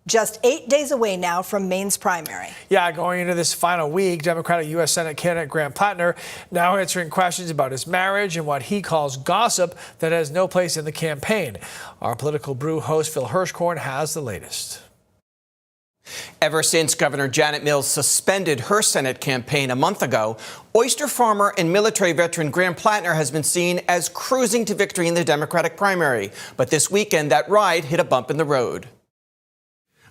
Just 8 days away now from Maine's primary. Yeah, going into this final week, Democratic U.S. Senate candidate Graham Plattner now answering questions about his marriage and what he calls gossip that has no place in the campaign. Our Political Brew host Phil Hirschkorn has the latest. Ever since Governor Janet Mills suspended her Senate campaign a month ago, oyster farmer and military veteran Graham Plattner has been seen as cruising to victory in the Democratic primary. But this weekend, that ride hit a bump in the road.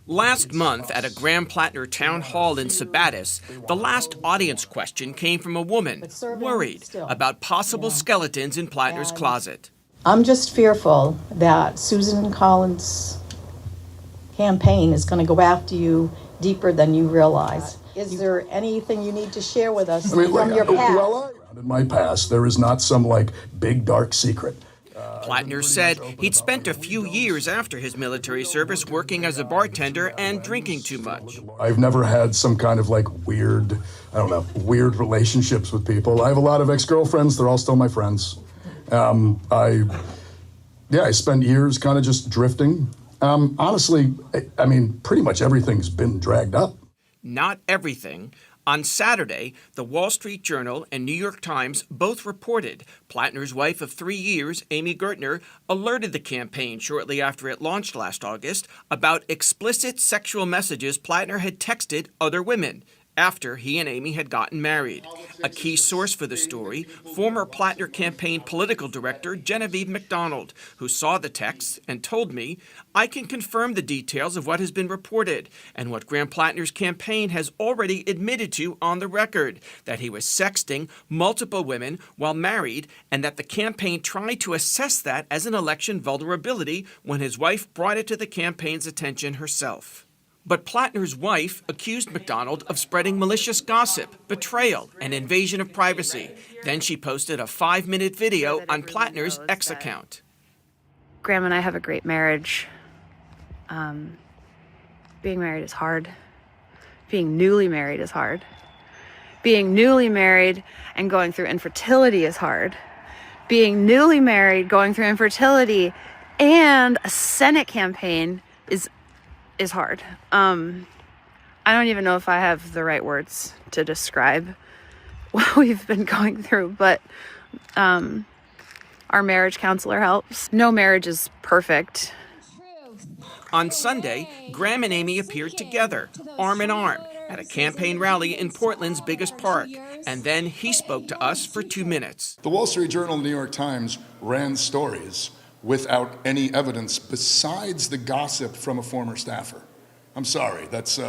Last month, at a Graham Plattner town hall in Sabattis, the last audience question came from a woman worried about possible skeletons in Plattner's closet. I'm just fearful that Susan Collins' campaign is going to go after you deeper than you realize. Is there anything you need to share with us from your past? Well, in my past, there is not some big dark secret. Plattner said he'd spent a few years after his military service working as a bartender and drinking too much. I've never had some kind of weird relationships with people. I have a lot of ex-girlfriends. They're all still my friends. I spent years kind of just drifting. Honestly, pretty much everything's been dragged up. Not everything. On Saturday, the Wall Street Journal and New York Times both reported Plattner's wife of 3 years, Amy Gertner, alerted the campaign shortly after it launched last August about explicit sexual messages Plattner had texted other women after he and Amy had gotten married. A key source for the story, former Plattner campaign political director Genevieve McDonald, who saw the texts and told me, "I can confirm the details of what has been reported and what Graham Plattner's campaign has already admitted to on the record, that he was sexting multiple women while married and that the campaign tried to assess that as an election vulnerability when his wife brought it to the campaign's attention herself." But Plattner's wife accused McDonald of spreading malicious gossip, betrayal, and invasion of privacy. Then she posted a 5-minute video on Plattner's X account. Graham and I have a great marriage. Being married is hard. Being newly married is hard. Being newly married and going through infertility is hard. Being newly married, going through infertility, and a Senate campaign is hard. I don't even know if I have the right words to describe what we've been going through, but our marriage counselor helps. No marriage is perfect. On Sunday, Graham and Amy appeared together, arm in arm, at a campaign rally in Portland's biggest park. And then he spoke to us for 2 minutes. The Wall Street Journal and New York Times ran stories without any evidence besides the gossip from a former staffer. I'm sorry, that's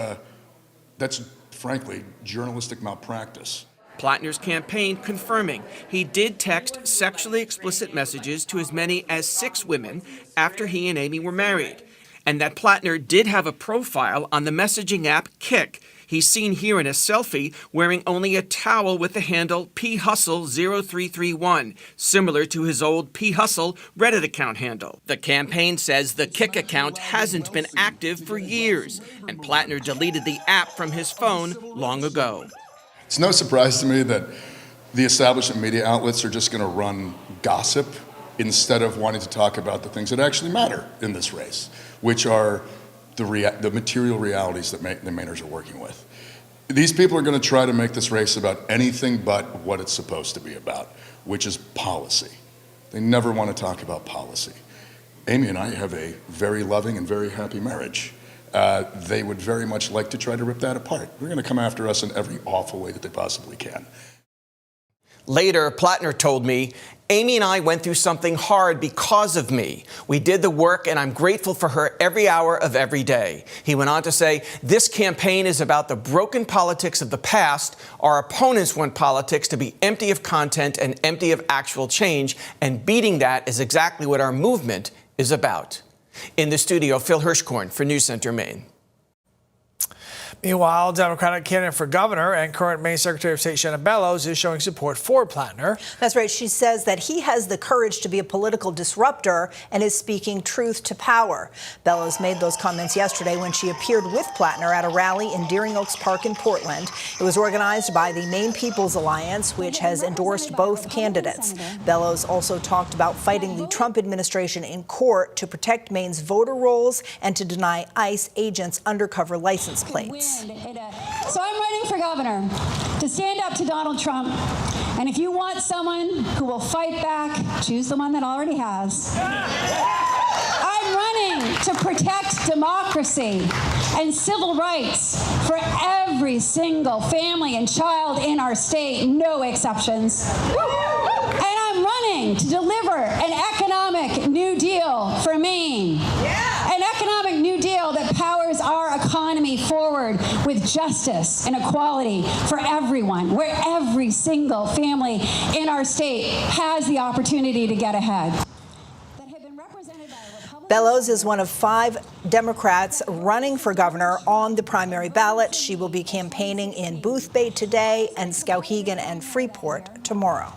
frankly journalistic malpractice. Plattner's campaign confirming he did text sexually explicit messages to as many as 6 women after he and Amy were married, and that Plattner did have a profile on the messaging app Kik. He's seen here in a selfie wearing only a towel with the handle phustle0331, similar to his old phustle Reddit account handle. The campaign says the Kik account hasn't been active for years, and Plattner deleted the app from his phone long ago. It's no surprise to me that the establishment media outlets are just going to run gossip instead of wanting to talk about the things that actually matter in this race, which are the material realities that the Mainers are working with. These people are going to try to make this race about anything but what it's supposed to be about, which is policy. They never want to talk about policy. Amy and I have a very loving and very happy marriage. They would very much like to try to rip that apart. They're going to come after us in every awful way that they possibly can. Later, Plattner told me, "Amy and I went through something hard because of me. We did the work, and I'm grateful for her every hour of every day." He went on to say, "This campaign is about the broken politics of the past. Our opponents want politics to be empty of content and empty of actual change, and beating that is exactly what our movement is about." In the studio, Phil Hirschkorn for News Center Maine. Meanwhile, Democratic candidate for governor and current Maine Secretary of State Shannon Bellows is showing support for Plattner. That's right. She says that he has the courage to be a political disruptor and is speaking truth to power. Bellows made those comments yesterday when she appeared with Plattner at a rally in Deering Oaks Park in Portland. It was organized by the Maine People's Alliance, which has endorsed both candidates. Bellows also talked about fighting the Trump administration in court to protect Maine's voter rolls and to deny ICE agents undercover license plates. So I'm running for governor to stand up to Donald Trump. And if you want someone who will fight back, choose the one that already has. I'm running to protect democracy and civil rights for every single family and child in our state, no exceptions. And I'm running to deliver an economic New Deal for Maine. An economic New Deal that powers our economy forward with justice and equality for everyone, where every single family in our state has the opportunity to get ahead. Bellows is one of 5 Democrats running for governor on the primary ballot. She will be campaigning in Boothbay today and Skowhegan and Freeport tomorrow.